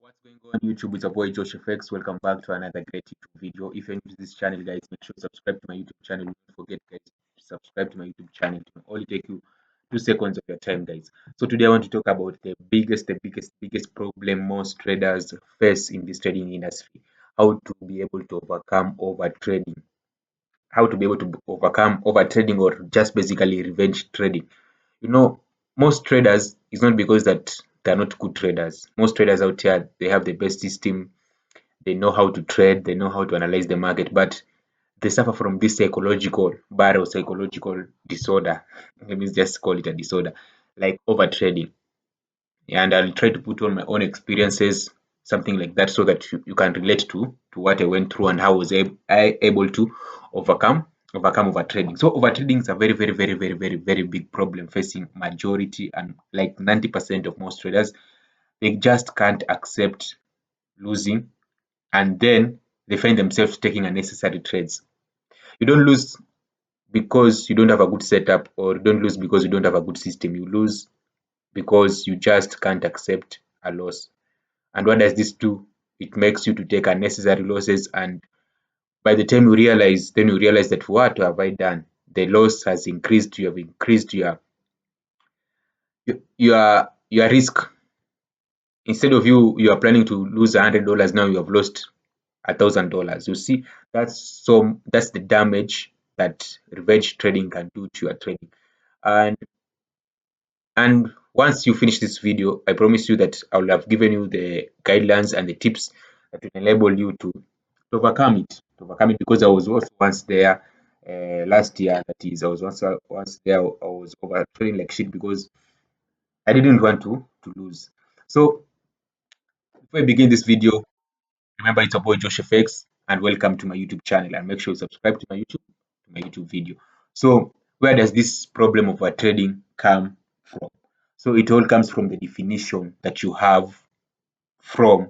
What's going on YouTube? It's your boy Josh FX. Welcome back to another great YouTube video. If you're new to this channel, guys, make sure you subscribe to my YouTube channel. Don't forget, guys, to subscribe to my YouTube channel. It will only take you 2 seconds of your time, guys. So today I want to talk about the biggest problem most traders face in this trading industry. How to be able to overcome over trading. How to be able to overcome over trading, or just basically revenge trading. You know, most traders, it's not because that they're not good traders. Most traders out here, they have the best system. They know how to trade, they know how to analyze the market, but they suffer from this psychological barrier, psychological disorder. Let me just call it a disorder, like over trading. And I'll try to put on my own experiences, something like that, so that you can relate to what I went through and how I able to overcome over trading. So over trading is a very big problem facing majority, and like 90% of most traders. They just can't accept losing, and then they find themselves taking unnecessary trades. You don't lose because you don't have a good setup, or you don't lose because you don't have a good system. You lose because you just can't accept a loss. And what does this do? It makes you to take unnecessary losses, and by the time you realize, then you realize that what have I done? The loss has increased. You have increased your risk. Instead of you are planning to lose $100, now you have lost $1,000. You see, that's the damage that revenge trading can do to your trading. And and once you finish this video, I promise you that I will have given you the guidelines and the tips that will enable you to overcome it. To overcome it, because I was also once there last year. That is, I was once there. I was over trading like shit because I didn't want to lose. So before I begin this video, remember, it's your boy Josh FX, and welcome to my YouTube channel. And make sure you subscribe to my YouTube video. So where does this problem of trading come from? So it all comes from the definition that you have, from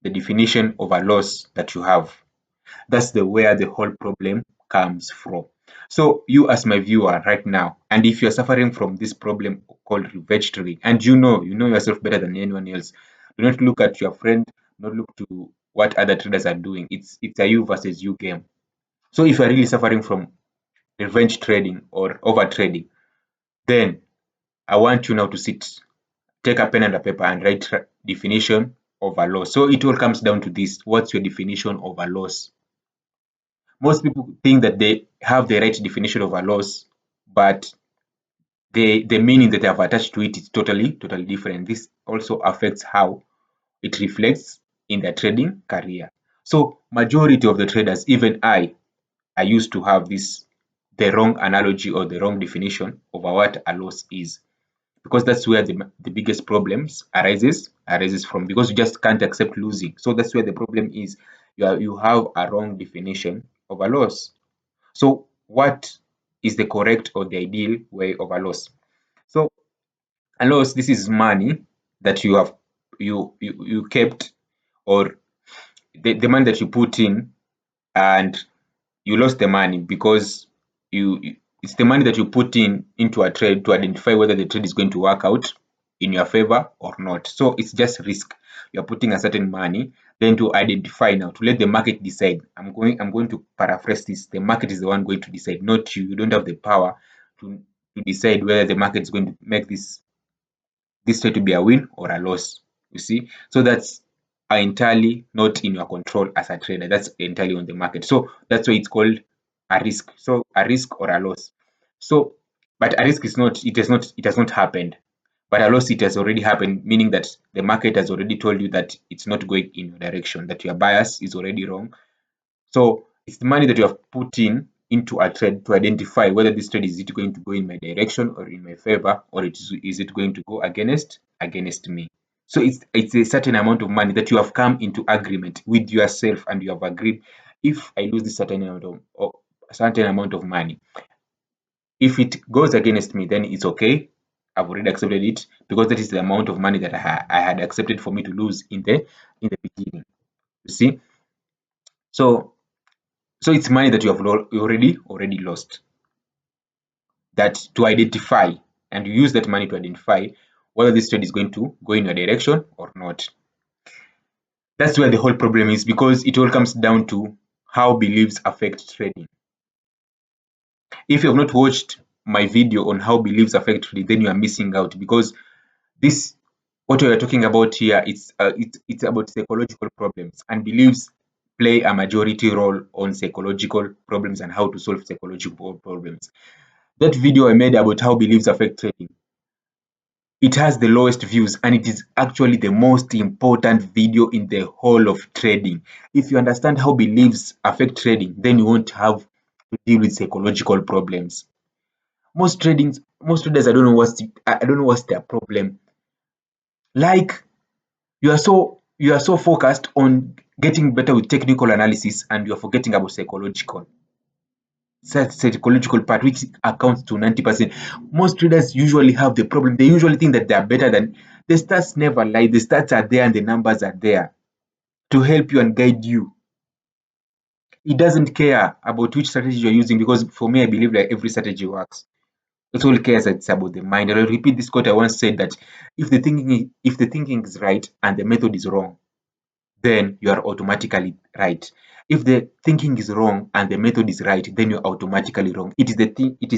the definition of a loss that you have. That's where the whole problem comes from. So you, as my viewer right now, and if you're suffering from this problem called revenge trading, and you know yourself better than anyone else, do not look at your friend, not look to what other traders are doing. It's a you versus you game. So if you're really suffering from revenge trading or over trading, then I want you now to take a pen and a paper and write definition of a loss. So it all comes down to this: what's your definition of a loss? Most people think that they have the right definition of a loss, but the meaning that they have attached to it is totally different. This also affects how it reflects in their trading career. So majority of the traders, even I used to have the wrong analogy or the wrong definition of what a loss is, because that's where the biggest problems arises from, because you just can't accept losing. So that's where the problem is. You have a wrong definition of a loss. So what is the correct or the ideal way of a loss? So a loss, this is money that you kept, or the money that you put in, and you lost the money because it's the money that you put into a trade to identify whether the trade is going to work out in your favor or not. So it's just risk. You're putting a certain money, then to identify, now to let the market decide. I'm going to paraphrase this. The market is the one going to decide, not you. You don't have the power to decide whether the market is going to make this trade to be a win or a loss. You see, so that's entirely not in your control as a trader. That's entirely on the market. So that's why it's called a risk. So a risk or a loss. So, but a risk is not. It has not happened. But a loss, it has already happened, meaning that the market has already told you that it's not going in your direction, that your bias is already wrong. So it's the money that you have put into a trade to identify whether this trade is it going to go in my direction or in my favor, or is it going to go against me. So it's a certain amount of money that you have come into agreement with yourself, and you have agreed, if I lose this certain amount of money, if it goes against me, then it's okay. I've already accepted it, because that is the amount of money that I had accepted for me to lose in the beginning. You see, so it's money that you have already lost, that to identify, and you use that money to identify whether this trade is going to go in your direction or not. That's where the whole problem is, because it all comes down to how beliefs affect trading. If you have not watched my video on how beliefs affect trading, then you are missing out, because this, what we are talking about here, it's about psychological problems, and beliefs play a majority role on psychological problems and how to solve psychological problems. That video I made about how beliefs affect trading, it has the lowest views, and it is actually the most important video in the whole of trading. If you understand how beliefs affect trading, then you won't have to deal with psychological problems. Most traders, I don't know what's their problem. Like, you are so focused on getting better with technical analysis, and you're forgetting about psychological part, which accounts to 90%. Most traders usually have the problem. They usually think that they are better than the stats. Never lie. The stats are there and the numbers are there to help you and guide you. It doesn't care about which strategy you're using, because for me, I believe that every strategy works. It all cares that it's about the mind. And I'll repeat this quote I once said, that if the thinking is right and the method is wrong, then you are automatically right. If the thinking is wrong and the method is right, then you're automatically wrong. It is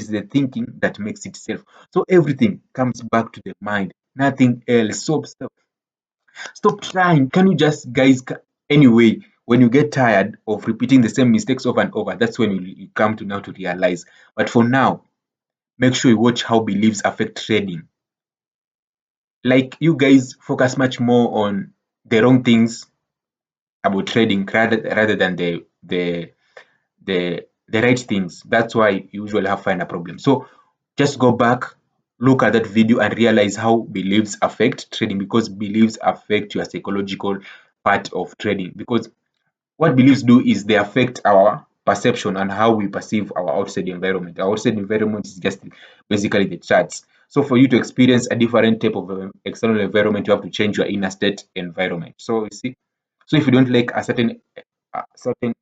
the thinking that makes itself. So everything comes back to the mind, nothing else. So stop trying. Can you just, guys, anyway, when you get tired of repeating the same mistakes over and over, that's when you come to now to realize. But for now, make sure you watch how beliefs affect trading. Like, you guys focus much more on the wrong things about trading, rather than the right things. That's why you usually have find a problem. So just go back, look at that video, and realize how beliefs affect trading, because beliefs affect your psychological part of trading. Because what beliefs do is they affect our perception and how we perceive our outside environment. Our outside environment is just basically the charts. So for you to experience a different type of external environment, you have to change your inner state environment. So you see, so if you don't like certain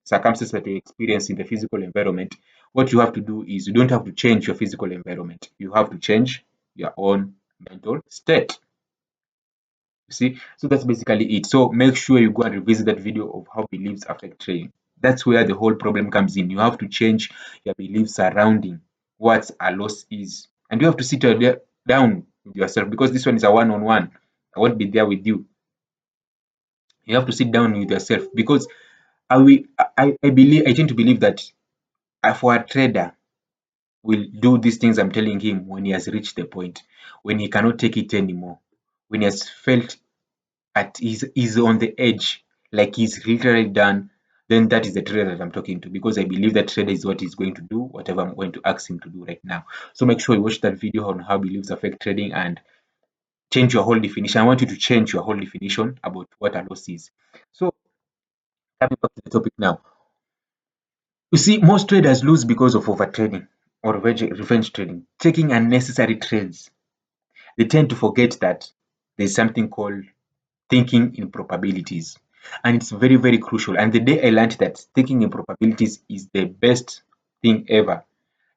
circumstances that you experience in the physical environment, what you have to do is, you don't have to change your physical environment. You have to change your own mental state. You see, so that's basically it. So make sure you go and revisit that video of how beliefs affect trading. That's where the whole problem comes in. You have to change your beliefs surrounding what a loss is, and you have to sit down with yourself, because this one is a one-on-one. I won't be there with you. You have to sit down with yourself, because I tend to believe that, for a trader, will do these things I'm telling him when he has reached the point when he cannot take it anymore, when he has felt he's on the edge, like he's literally done. Then that is the trader that I'm talking to, because I believe that trader is what he's going to do, whatever I'm going to ask him to do right now. So make sure you watch that video on how beliefs affect trading, and change your whole definition. I want you to change your whole definition about what a loss is. So coming back to the topic now, you see, most traders lose because of overtrading or revenge trading, taking unnecessary trades. They tend to forget that there's something called thinking in probabilities. And it's very, very crucial. And the day I learned that thinking in probabilities is the best thing ever,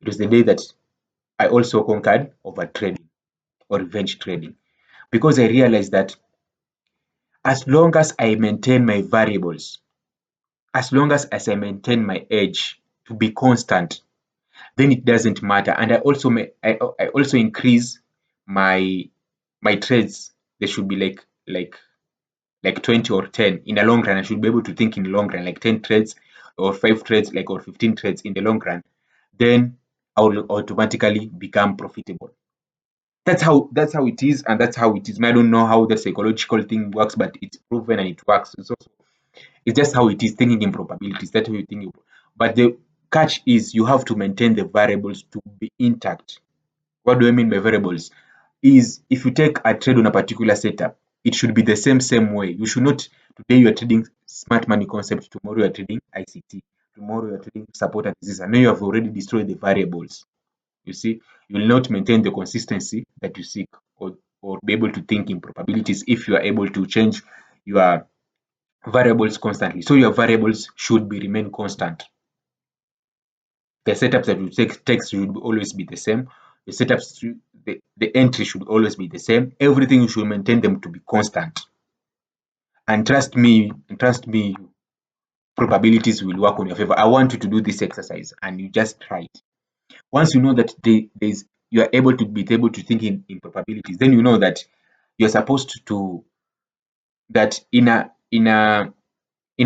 it was the day that I also conquered over trading or revenge trading. Because I realized that as long as I maintain my variables, as I maintain my edge to be constant, then it doesn't matter. And I also increase my trades. They should be like 20 or 10 in the long run. I should be able to think in the long run, like 10 trades or 5 trades, like, or 15 trades in the long run. Then I will automatically become profitable. That's how it is, and that's how it is. I don't know how the psychological thing works, but it's proven and it works. So it's just how it is, thinking in probabilities. That's how you think. But the catch is, you have to maintain the variables to be intact. What do I mean by variables? Is, if you take a trade on a particular setup, it should be the same way. You should not, today you are trading smart money concept, tomorrow you are trading ICT, tomorrow you are trading support and resistance. And now you have already destroyed the variables. You see, you will not maintain the consistency that you seek, or be able to think in probabilities if you are able to change your variables constantly. So your variables should be remain constant. The setups that you take should always be the same. The setups, the entry should always be the same. Everything, you should maintain them to be constant. And trust me, probabilities will work on your favor. I want you to do this exercise and you just try it. Once you know that you are able to think in probabilities, then you know that you're supposed to that in a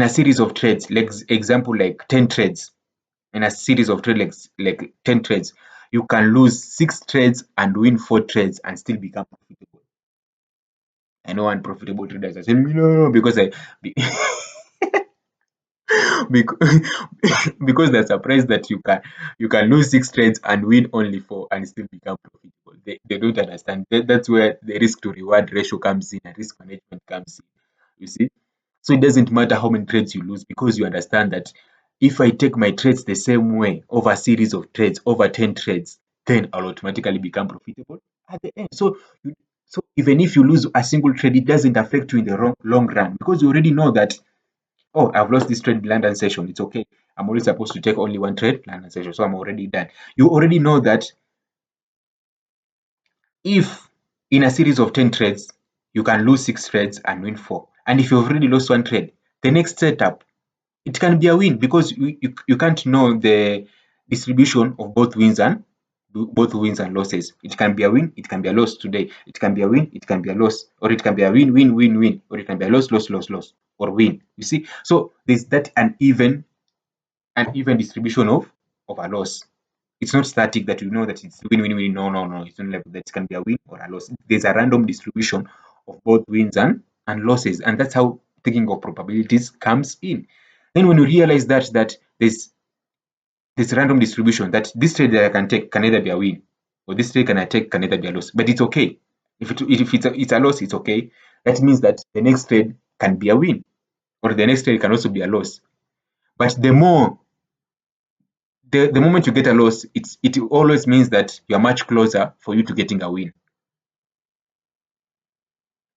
series of trades, like example like 10 trades, in a series of trades like 10 trades, you can lose 6 trades and win 4 trades and still become profitable. I know unprofitable traders are saying no because because, because they're surprised that you can lose 6 trades and win only 4 and still become profitable. They don't understand. That's where the risk to reward ratio comes in and risk management comes in. You see? So it doesn't matter how many trades you lose because you understand that if I take my trades the same way over a series of trades, over 10 trades, then I'll automatically become profitable at the end. So even if you lose a single trade, it doesn't affect you in the long run because you already know that, oh, I've lost this trade London session. It's okay. I'm only supposed to take only one trade London session, so I'm already done. You already know that if in a series of 10 trades, you can lose 6 trades and win 4. And if you've already lost one trade, the next setup, it can be a win because you can't know the distribution of both wins and losses. It can be a win, it can be a loss today. It can be a win, it can be a loss, or it can be a win, win, win, win, or it can be a loss, loss, loss, loss, or win. You see, so there's that uneven distribution of a loss. It's not static that you know that it's win, win, win. No, no, no. It's not like that. It can be a win or a loss. There's a random distribution of both wins and losses, and that's how thinking of probabilities comes in. Then when you realize that there's this random distribution, that this trade that I can take can either be a win or this trade can I take can either be a loss, but it's okay. If it's a loss, it's okay. That means that the next trade can be a win or the next trade can also be a loss. But the moment you get a loss, it always means that you're much closer for you to getting a win.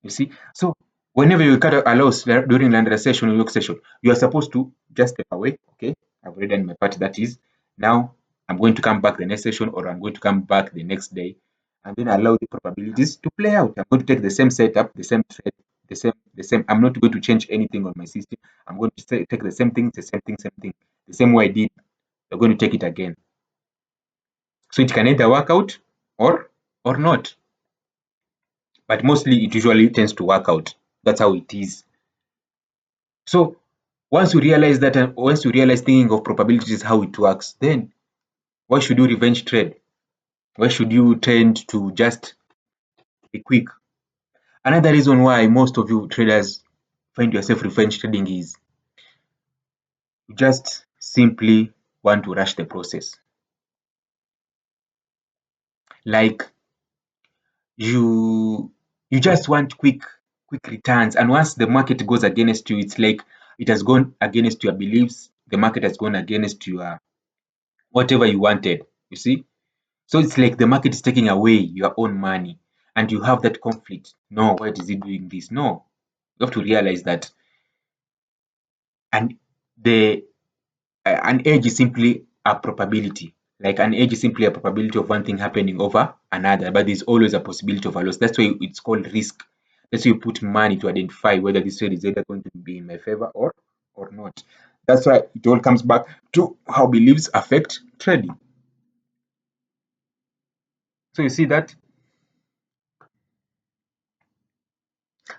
You see? So whenever you cut a loss during land session or work session, you are supposed to just step away. Okay, I've already done my part. That is, now I'm going to come back the next session or I'm going to come back the next day and then allow the probabilities to play out. I'm going to take the same setup, the same trade, the same. I'm not going to change anything on my system. I'm going to take the same thing, the same thing, same thing, the same way I did. You're going to take it again. So it can either work out or not. But mostly it usually tends to work out. That's how it is. So once you realize that, and once you realize thinking of probabilities is how it works, then why should you revenge trade? Why should you tend to just be quick? Another reason why most of you traders find yourself revenge trading is you just simply want to rush the process. Like you just want quick returns, and once the market goes against you, it's like it has gone against your beliefs. The market has gone against your whatever you wanted. You see, so it's like the market is taking away your own money, and you have that conflict. No, why is it doing this? No, you have to realize that, and the an edge is simply a probability. Like an edge is simply a probability of one thing happening over another, but there's always a possibility of a loss. That's why it's called risk. That's why you put money to identify whether this trade is either going to be in my favor or not. That's why it all comes back to how beliefs affect trading. So you see that.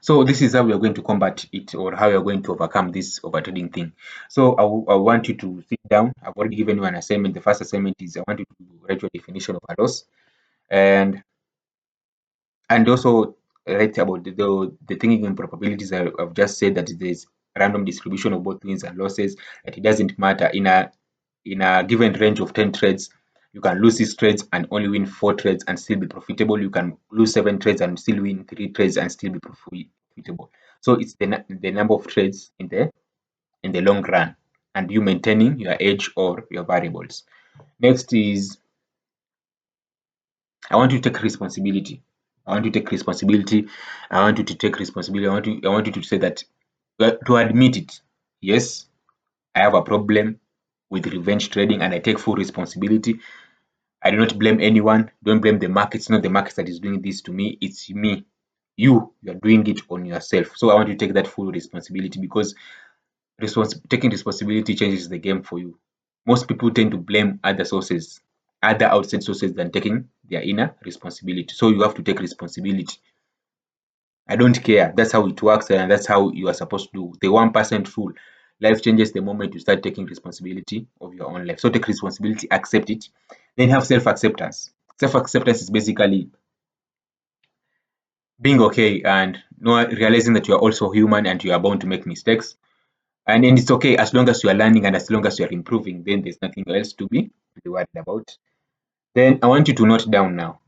So this is how we are going to combat it, or how you're going to overcome this overtrading thing. So I want you to sit down. I've already given you an assignment. The first assignment is I want you to write your definition of a loss, and also write about the thinking in probabilities. I've just said that there's random distribution of both wins and losses. That it doesn't matter in a given range of 10 trades. You can lose 6 trades and only win 4 trades and still be profitable. You can lose 7 trades and still win 3 trades and still be profitable. So it's the number of trades in the long run, and you maintaining your edge or your variables. Next is I want you to take responsibility. I want you to take responsibility. I want you to take responsibility. I want you to say that, to admit it. Yes, I have a problem with revenge trading and I take full responsibility. I do not blame anyone. Don't blame the market. It's not the market that is doing this to me. It's me. you are doing it on yourself. So I want you to take that full responsibility, because taking responsibility changes the game for you. Most people tend to blame other sources, other outside sources, than taking their inner responsibility. So you have to take responsibility. I don't care. That's how it works, and that's how you are supposed to do. The 1% rule. Life changes the moment you start taking responsibility of your own life. So take responsibility, accept it, then have self-acceptance. Self-acceptance is basically being okay and realizing that you are also human and you are bound to make mistakes. And it's okay as long as you are learning and as long as you are improving, then there's nothing else to be worried about. Then I want you to note down now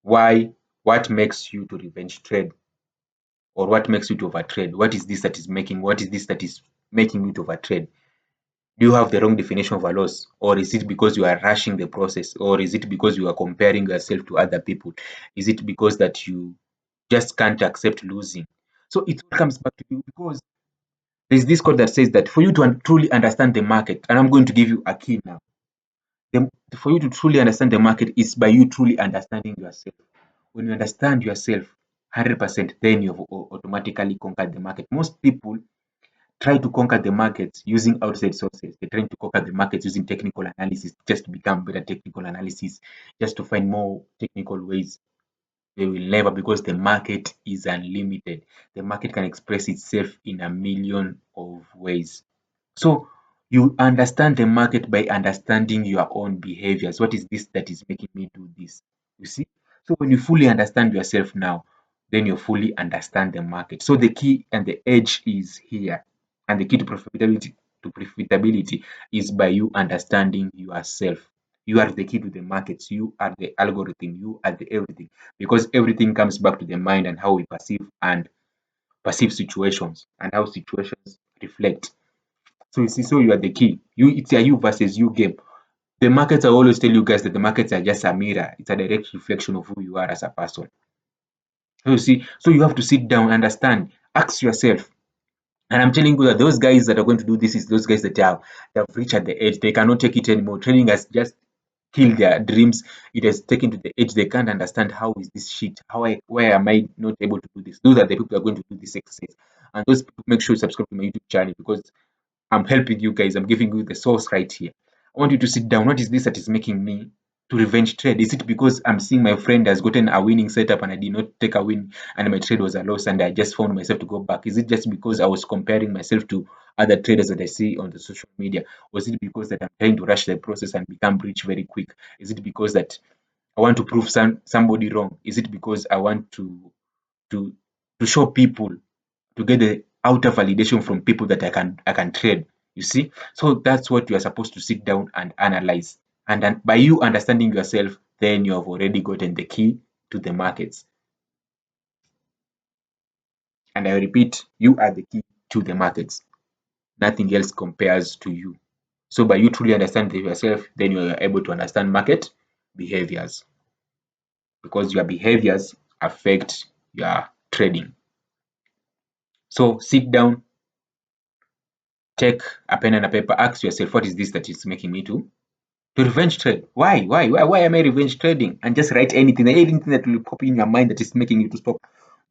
what makes you to revenge trade, or what makes you to overtrade. What is this that is making you to overtrade? Do you have the wrong definition of a loss, or is it because you are rushing the process, or is it because you are comparing yourself to other people? Is it because that you just can't accept losing? So it all comes back to you, because there's this quote that says that for you to truly understand the market, and I'm going to give you a key now. For you to truly understand the market is by you truly understanding yourself. When you understand yourself 100%, then you've automatically conquered the market. Most people try to conquer the market using outside sources. They're trying to conquer the market using technical analysis, just to become better technical analysis, just to find more technical ways. They will never, because the market is unlimited. The market can express itself in a million of ways. So you understand the market by understanding your own behaviors. What is this that is making me do this? You see? So when you fully understand yourself now, then you fully understand the market. So the key and the edge is here. And the key to profitability is by you understanding yourself. You are the key to the markets. You are the algorithm. You are the everything. Because everything comes back to the mind and how we perceive situations and how situations reflect. So you see, so you are the key. It's a you versus you game. The markets, I always tell you guys that the markets are just a mirror. It's a direct reflection of who you are as a person. So you see, so you have to sit down, understand, ask yourself. And I'm telling you that those guys that are going to do this is those guys that have reached at the edge. They cannot take it anymore. Trading has just killed their dreams. It has taken to the edge. They can't understand how is this shit. Why am I not able to do this? Those are the people that are going to do this exercise. And those people, make sure you subscribe to my YouTube channel, because I'm helping you guys. I'm giving you the source right here. I want you to sit down. What is this that is making me to revenge trade? Is it because I'm seeing my friend has gotten a winning setup and I did not take a win and my trade was a loss and I just found myself to go back? Is it just because I was comparing myself to other traders that I see on the social media? Was it because that I'm trying to rush the process and become rich very quick? Is it because that I want to prove somebody wrong? Is it because I want to to show people, to get the outer validation from people that I can trade. You see, so that's what you are supposed to sit down and analyze. And then by you understanding yourself, then you have already gotten the key to the markets. And I repeat, you are the key to the markets. Nothing else compares to you. So by you truly understanding yourself, then you are able to understand market behaviors, because your behaviors affect your trading. So sit down, take a pen and a paper, ask yourself, what is this that is making me to revenge trade? Why am I revenge trading? And just write anything that will pop in your mind that is making you to stop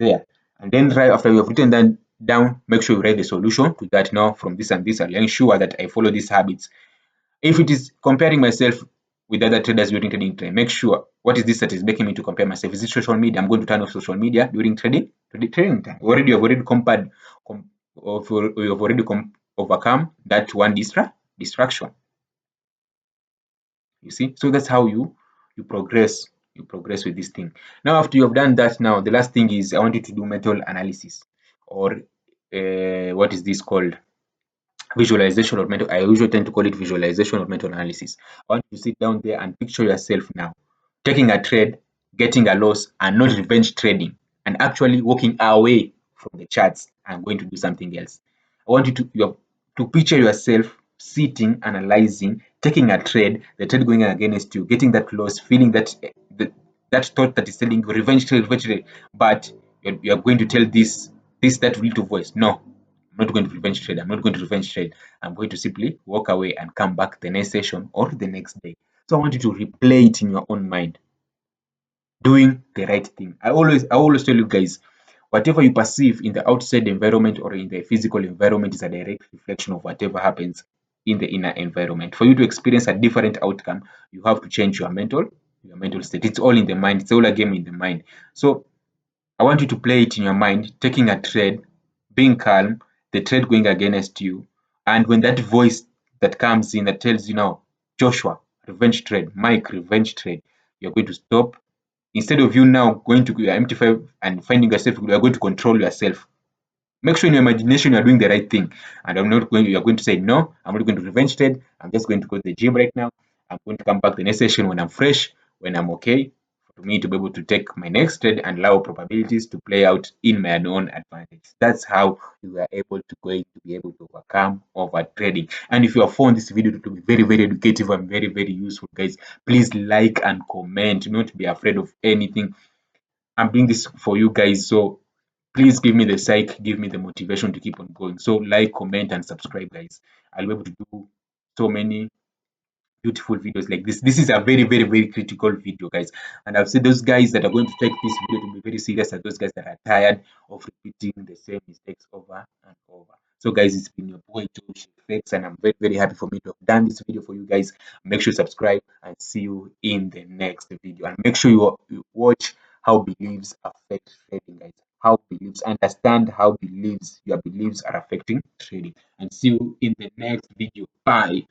there. And then right after you have written that down, make sure you write the solution to that. Now, from this and this, I'll ensure that I follow these habits. If it is comparing myself with other traders during trading time, make sure what is this that is making me to compare myself. Is it social media? I'm going to turn off social media during trading time. You've already compared, or you've already overcome that one distraction. You see, so that's how you progress. You progress with this thing. Now, after you have done that, now the last thing is I want you to do mental analysis, or what is this called? Visualization or mental. I usually tend to call it visualization or mental analysis. I want you to sit down there and picture yourself now taking a trade, getting a loss, and not revenge trading, and actually walking away from the charts and going to do something else. I want you to picture yourself sitting, analyzing, taking a trade, the trade going against you, getting that loss, feeling that thought that is telling you revenge trade, but you're going to tell this that little voice, no, I'm not going to revenge trade. I'm not going to revenge trade. I'm going to simply walk away and come back the next session or the next day. So I want you to replay it in your own mind. doing the right thing. I always tell you guys, whatever you perceive in the outside environment or in the physical environment is a direct reflection of whatever happens in the inner environment. For you to experience a different outcome, you have to change your mental state. It's all in the mind. It's all a game in the mind. So I want you to play it in your mind, taking a trade, being calm, the trade going against you. And when that voice that comes in that tells you now, Joshua, revenge trade, Mike, revenge trade, you're going to stop. Instead of you now going to your empty five and finding yourself, you are going to control yourself. Make sure in your imagination you are doing the right thing. And you're going to say, no, I'm not going to revenge trade. I'm just going to go to the gym right now. I'm going to come back the next session when I'm fresh, when I'm okay, for me to be able to take my next trade and allow probabilities to play out in my own advantage. That's how you are able to be able to overcome over trading. And if you have found this video to be very, very educative and very, very useful, guys, please like and comment. Do not be afraid of anything. I'm doing this for you guys, so please give me the psych, give me the motivation to keep on going. So like, comment, and subscribe, guys. I'll be able to do so many beautiful videos like this. This is a very, very, very critical video, guys. And I've said those guys that are going to take this video to be very serious are those guys that are tired of repeating the same mistakes over and over. So, guys, it's been your boy Josh Flex, and I'm very, very happy for me to have done this video for you guys. Make sure you subscribe and see you in the next video. And make sure you watch how beliefs affect trading, guys. How beliefs, understand how your beliefs are affecting trading. And see you in the next video. Bye.